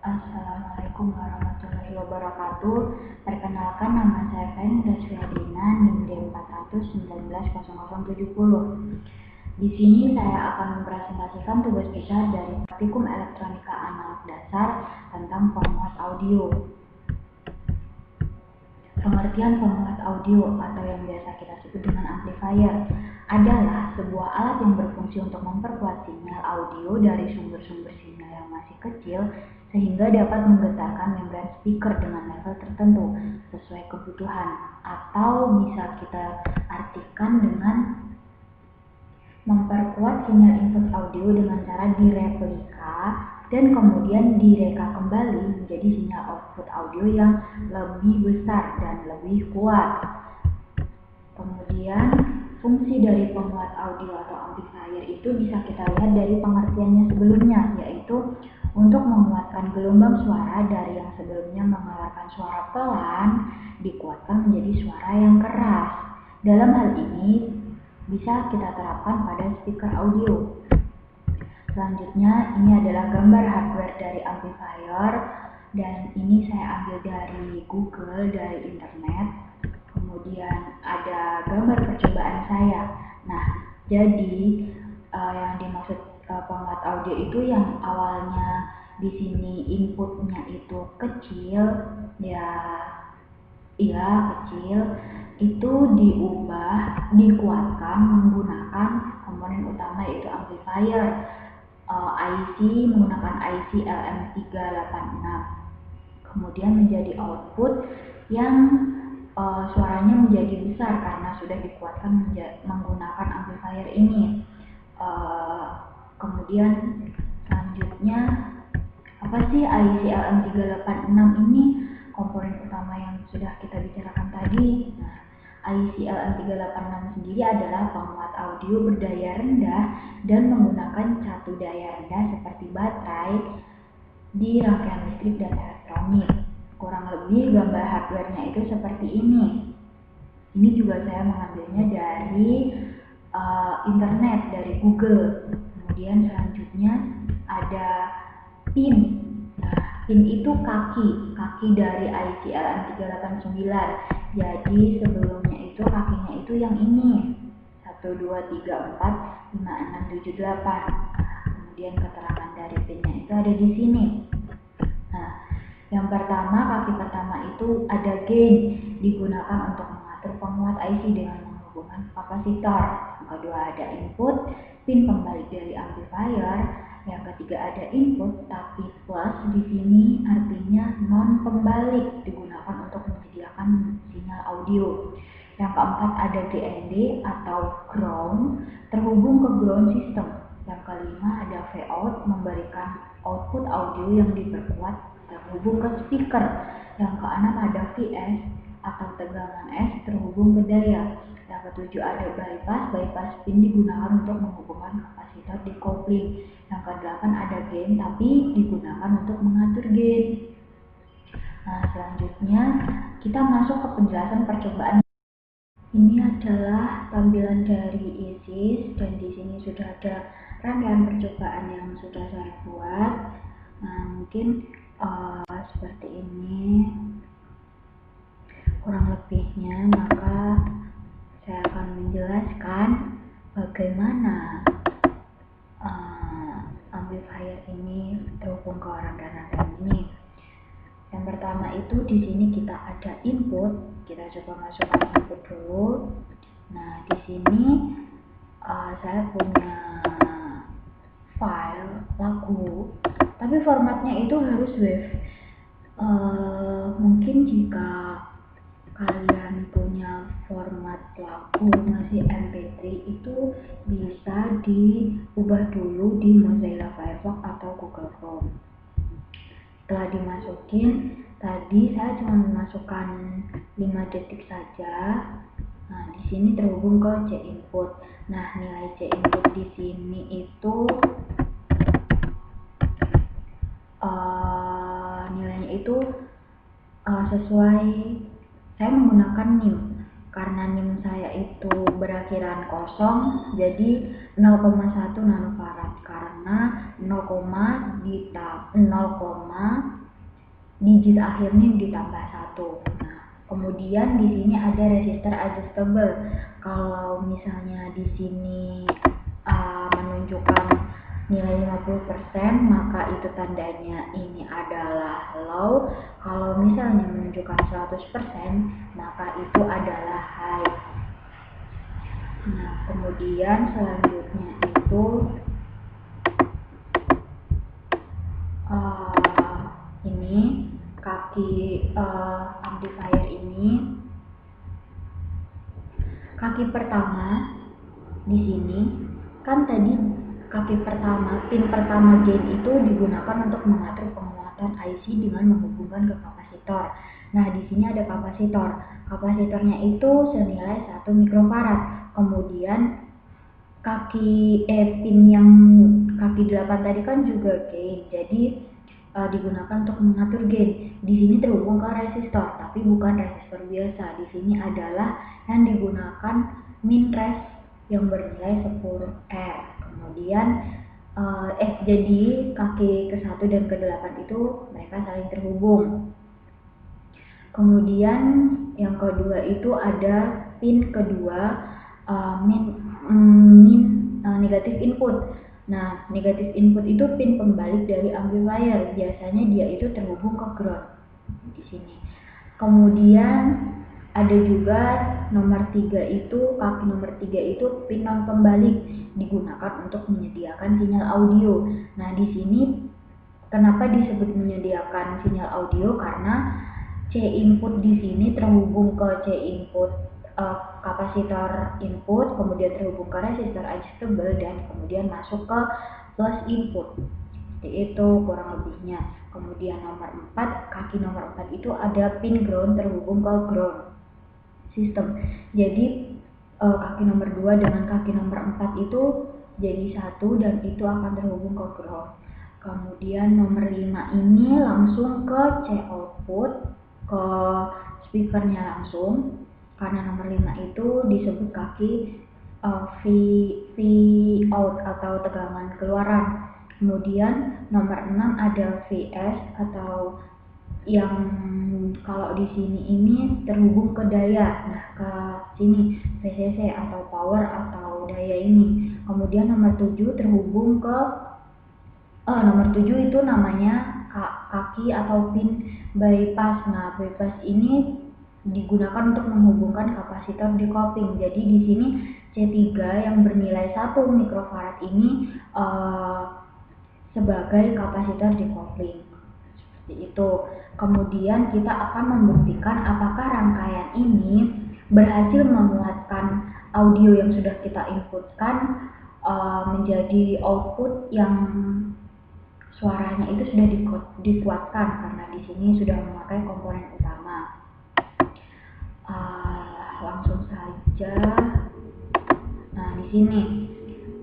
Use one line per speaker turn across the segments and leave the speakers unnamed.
Assalamualaikum warahmatullahi wabarakatuh. Perkenalkan, nama saya Feni Daswiadina, NIM D4190070. Di sini saya akan mempresentasikan tugas besar dari Praktikum Elektronika Analog Dasar tentang penguat audio. Pengertian penguat audio atau yang biasa kita sebut dengan amplifier adalah sebuah alat yang berfungsi untuk memperkuat sinyal audio dari sumber-sumber sinyal yang masih kecil sehingga dapat menggetarkan membran speaker dengan level tertentu sesuai kebutuhan, atau bisa kita artikan dengan memperkuat sinyal input audio dengan cara direplika dan kemudian direka kembali menjadi sinyal output audio yang lebih besar dan lebih kuat. Kemudian fungsi dari penguat audio atau amplifier itu bisa kita lihat dari pengertiannya sebelumnya, yaitu untuk menguatkan gelombang suara dari yang sebelumnya mengeluarkan suara pelan dikuatkan menjadi suara yang keras. Dalam hal ini bisa kita terapkan pada speaker audio. Selanjutnya, ini adalah gambar hardware dari amplifier, dan ini saya ambil dari Google, dari internet. Kemudian ada gambar percobaan saya. Nah, jadi yang dimaksud penguat audio itu yang awalnya di sini inputnya itu kecil, iya kecil, itu dikuatkan menggunakan komponen utama yaitu amplifier. Menggunakan IC LM386, kemudian menjadi output yang suaranya menjadi besar karena sudah dikuatkan menggunakan amplifier ini. Kemudian selanjutnya, apa sih IC LM386 ini? Komponen utama yang sudah kita bicarakan tadi. Nah, IC LM386 sendiri adalah penguat audio berdaya rendah dan menggunakan catu daya rendah seperti baterai di rangkaian listrik dan elektronik. Kurang lebih gambar hardware-nya itu seperti ini. Ini juga saya mengambilnya dari internet, dari Google. Kemudian selanjutnya ada pin. Nah, pin itu kaki dari IC LM389. Jadi sebelumnya itu kakinya itu yang ini, 1, 2, 3, 4, 5, 6, 7, 8. Kemudian keterangan dari pinnya itu ada di sini. Nah, yang pertama, kaki pertama itu ada gain, digunakan untuk mengatur penguat IC dengan menghubungkan kapasitor. Yang kedua ada input, pin pembalik dari amplifier. Yang ketiga ada input, tapi plus di sini artinya non pembalik, digunakan untuk menyediakan sinyal audio. Yang keempat ada GND atau ground, terhubung ke ground system. Yang kelima ada Vout, memberikan output audio yang diperkuat terhubung ke speaker. Yang keenam ada VS atau tegangan S terhubung ke daya. Yang ketujuh ada bypass pin digunakan untuk menghubungkan kapasitor di kopling. Yang kedelapan ada gain, tapi digunakan untuk mengatur gain. Nah, selanjutnya kita masuk ke penjelasan percobaan. Ini adalah tampilan dari ISIS, dan di sini sudah ada rangkaian percobaan yang sudah saya buat. Nah, mungkin seperti ini kurang lebihnya, maka saya akan menjelaskan bagaimana amplifier ini terhubung ke rangkaian ini. Yang pertama itu di sini kita ada input. Kita coba masukkan input dulu. Nah, di sini saya punya file lagu, tapi formatnya itu harus wave. Mungkin jika kalian punya format lagu masih MP3, itu bisa diubah dulu di Mozilla Firefox atau Google Chrome. Setelah dimasukin, tadi saya cuma memasukkan 5 detik saja. Nah, di sini terhubung ke C input. Nah, nilai C input di sini itu nilainya itu sesuai, saya menggunakan NIM karena NIM saya itu berakhiran kosong, jadi 0,1 nanofarad, karena 0, digit akhir NIM ditambah 1. Nah, kemudian di sini ada resistor adjustable. Kalau misalnya di sini menunjukkan nilai 50%, maka itu tandanya ini adalah low. Kalau misalnya menunjukkan 100%, maka itu adalah high. Nah, kemudian selanjutnya itu ini kaki amplifier ini, kaki pertama di sini kan tadi kaki pertama, pin pertama gain itu digunakan untuk mengatur penguatan IC dengan menghubungkan ke kapasitor. Nah, di sini ada kapasitor. Kapasitornya itu senilai 1 mikrofarad. Kemudian pin yang kaki 8 tadi kan juga gain. Jadi digunakan untuk mengatur gain. Di sini terhubung ke resistor, tapi bukan resistor biasa. Di sini adalah yang digunakan min res yang bernilai 10 R. Kemudian jadi kaki ke-1 dan ke-8 itu mereka saling terhubung. Kemudian yang kedua itu ada pin kedua, negatif input. Nah, negatif input itu pin pembalik dari amplifier. Biasanya dia itu terhubung ke ground di sini. Kemudian ada juga nomor 3 itu, kaki nomor 3 itu pin non pembalik, digunakan untuk menyediakan sinyal audio. Nah, di sini kenapa disebut menyediakan sinyal audio? Karena C input di sini terhubung ke C input kapasitor input, kemudian terhubung ke resistor adjustable, dan kemudian masuk ke plus input. Seperti itu kurang lebihnya. Kemudian nomor 4, kaki nomor 4 itu ada pin ground terhubung ke ground system. Jadi kaki nomor 2 dengan kaki nomor 4 itu jadi satu dan itu akan terhubung ke ground. Kemudian nomor 5 ini langsung ke C output, ke speakernya langsung, karena nomor 5 itu disebut kaki V out atau tegangan keluaran. Kemudian nomor 6 ada VS atau yang kalau di sini ini terhubung ke daya. Nah, ke sini VCC atau power atau daya ini. Kemudian nomor 7 terhubung ke nomor 7 itu namanya kaki atau pin bypass. Nah, bypass ini digunakan untuk menghubungkan kapasitor decoupling. Jadi di sini C3 yang bernilai 1 mikrofarad ini sebagai kapasitor decoupling. Seperti itu. Kemudian kita akan membuktikan apakah rangkaian ini berhasil memuatkan audio yang sudah kita inputkan menjadi output yang suaranya itu sudah dikuatkan, karena di sini sudah memakai komponen utama. Langsung saja. Nah, di sini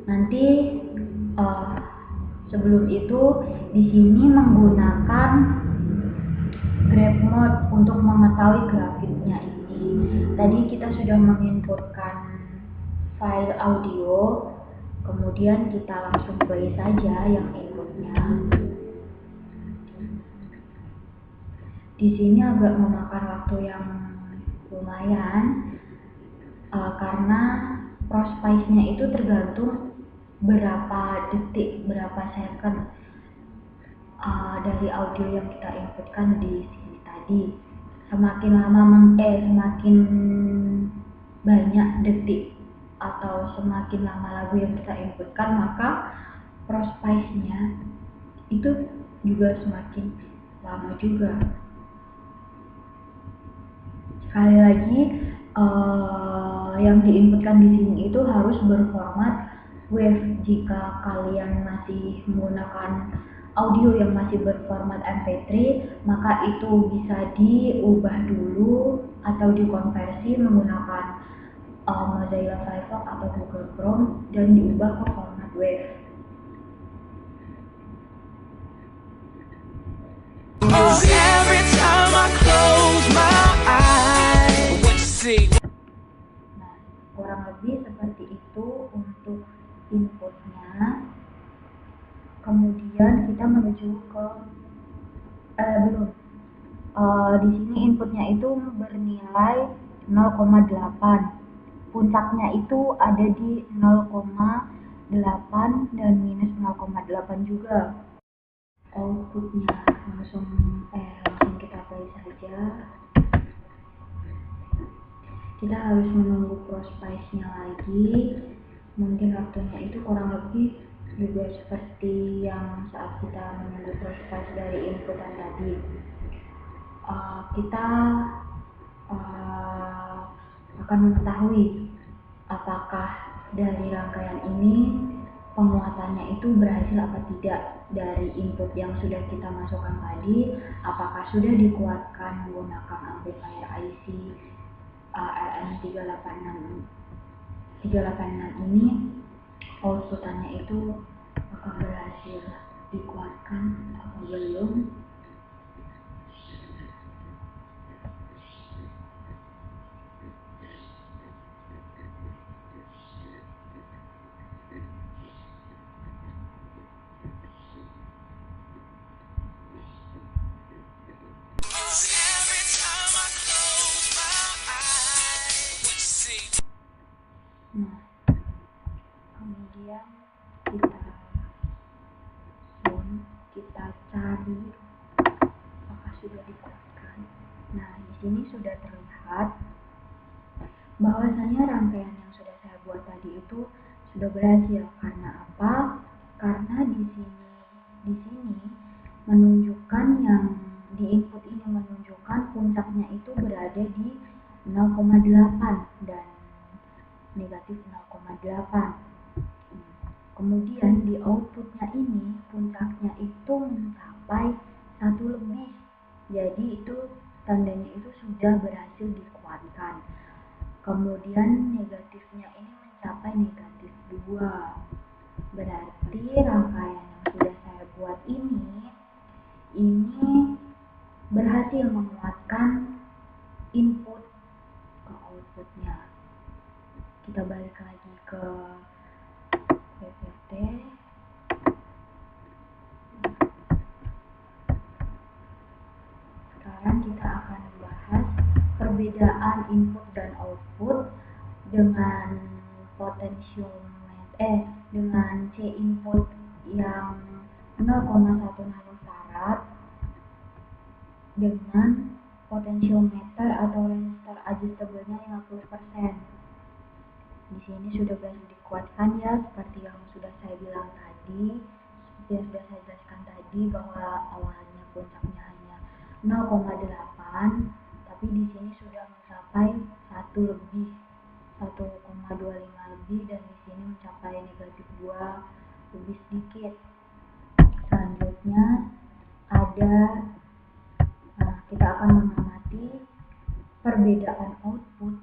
nanti sebelum itu di sini menggunakan grab mode untuk mengetahui grafiknya ini. Tadi kita sudah menginputkan file audio, kemudian kita langsung play saja yang inputnya. Di sini agak memakan waktu yang lumayan karena prospice-nya itu tergantung berapa detik, berapa second dari audio yang kita inputkan di sini tadi. Semakin lama semakin banyak detik atau semakin lama lagu yang kita inputkan, maka prospice-nya itu juga semakin lama juga. Sekali lagi, yang diinputkan di sini itu harus berformat WAV. Jika kalian masih menggunakan audio yang masih berformat MP3, maka itu bisa diubah dulu atau dikonversi menggunakan Mozilla Firefox atau Google Chrome dan diubah ke format WAV.
Every time I close my eyes, what you see?
kemudian kita menuju ke belum. Di sini inputnya itu bernilai 0,8. Puncaknya itu ada di 0,8 dan minus 0,8 juga. Outputnya langsung kita play saja. Kita harus menunggu ProSpice-nya lagi. Mungkin waktunya itu kurang lebih juga seperti yang saat kita menunggu ProSpice dari inputan tadi. Kita akan mengetahui apakah dari rangkaian ini penguatannya itu berhasil apa tidak dari input yang sudah kita masukkan tadi, apakah sudah dikuatkan menggunakan amplifier IC LM386 ini, outputannya itu apakah berhasil dikuatkan atau belum. Nah, kemudian kita cari apakah sudah dikuatkan. Nah, di sini sudah terlihat bahwasanya rangkaian yang sudah saya buat tadi itu sudah berhasil. Karena apa? Karena di sini menunjukkan yang di input ini menunjukkan puncaknya itu berada di 0,8 dan negatif 0,8. Kemudian di outputnya ini puncaknya itu mencapai 1 lebih. Jadi itu tandanya itu sudah berhasil dikuatkan. Kemudian negatifnya ini mencapai negatif 2. Berarti rangkaian yang sudah saya buat ini berhasil menguatkan input ke outputnya. Kita balik lagi ke PPT. Sekarang kita akan membahas perbedaan input dan output dengan dengan C input yang 0,1 nanofarad dengan potentiometer atau resistor adjustable-nya 50%. Di sini sudah berhasil dikuatkan ya, seperti yang sudah saya bilang tadi, seperti yang sudah saya jelaskan tadi bahwa awalnya puncaknya hanya 0,8, tapi di sini sudah mencapai 1 lebih, 1,25 lebih, dan di sini mencapai negatif 2 lebih sedikit. Selanjutnya kita akan mengamati perbedaan output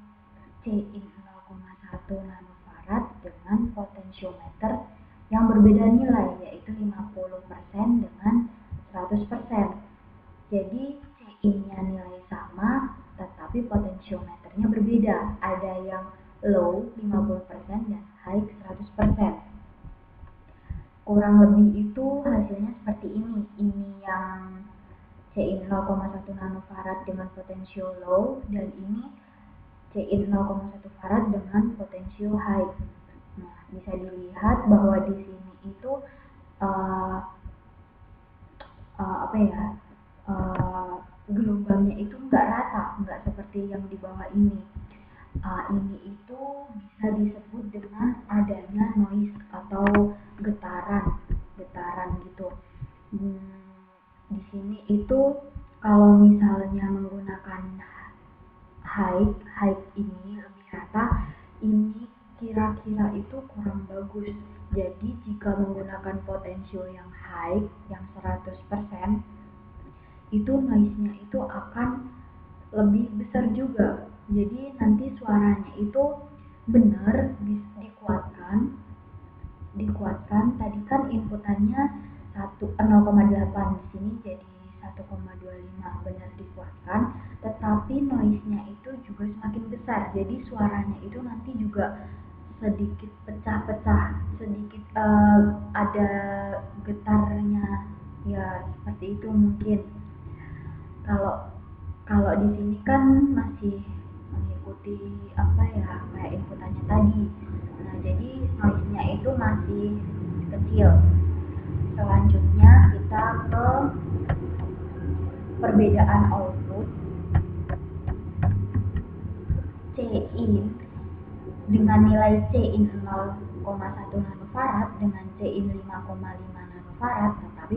Cin 0,1 nanofarad dengan potentiometer yang berbeda nilai, yaitu 50% dengan 100%. Jadi Cin-nya nilai sama, tetapi potentiometernya berbeda. Ada yang low 50% dan high 100%. Kurang lebih itu hasilnya seperti ini. Ini yang Cin 0,1 nanofarad dengan potensio low, dan ini Cin 0,1 farad dengan potensio high. Nah, bisa dilihat bahwa di sini itu gelombangnya itu nggak rata, nggak seperti yang di bawah ini. Ini itu bisa disebut dengan adanya noise atau getaran gitu. Di sini itu kalau misalnya menggunakan high ini lebih rata, ini kira-kira itu kurang bagus. Jadi jika menggunakan potensio yang high, yang 100%, itu noise-nya itu akan lebih besar juga. Jadi nanti suaranya itu benar dikuatkan. Tadi kan inputannya 0,8, di sini jadi 1,25, benar dikuatkan, tetapi noise-nya itu juga semakin besar. Jadi suaranya itu nanti juga sedikit pecah-pecah, sedikit ada bergetarnya, ya seperti itu mungkin. Kalau di sini kan masih mengikuti apa ya, kayak inputannya tadi. Nah, jadi noise-nya itu masih kecil. Selanjutnya kita ke perbedaan output Cin dengan nilai Cin 0,1 nanofarad dengan Cin 5,5 nanofarad, tetapi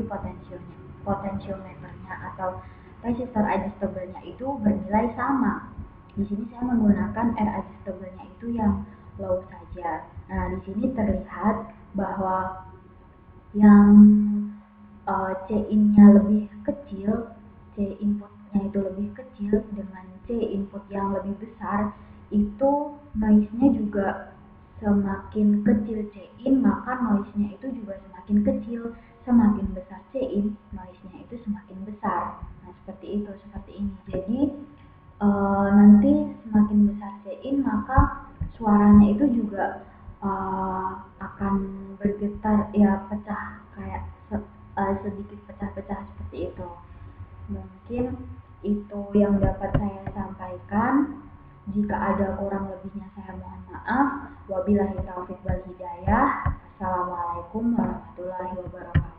potensiometernya atau resistor adjustable-nya itu bernilai sama. Di sini saya menggunakan R adjustable-nya itu yang low saja. Nah, di sini terlihat bahwa yang Cin-nya lebih kecil, C inputnya itu lebih kecil dengan C input yang lebih besar, itu noise-nya juga semakin kecil Cin, maka noise-nya itu juga semakin kecil. Semakin besar Cin, noise-nya itu semakin besar. Nah, seperti ini. Jadi nanti semakin besar Cin, maka suaranya itu juga akan bergetar, ya pecah, kayak sedikit pecah-pecah seperti itu. Mungkin itu yang dapat saya sampaikan. Jika ada kurang lebihnya saya mohon maaf. Wabillahi taufiq wal hidayah. Assalamualaikum warahmatullahi wabarakatuh.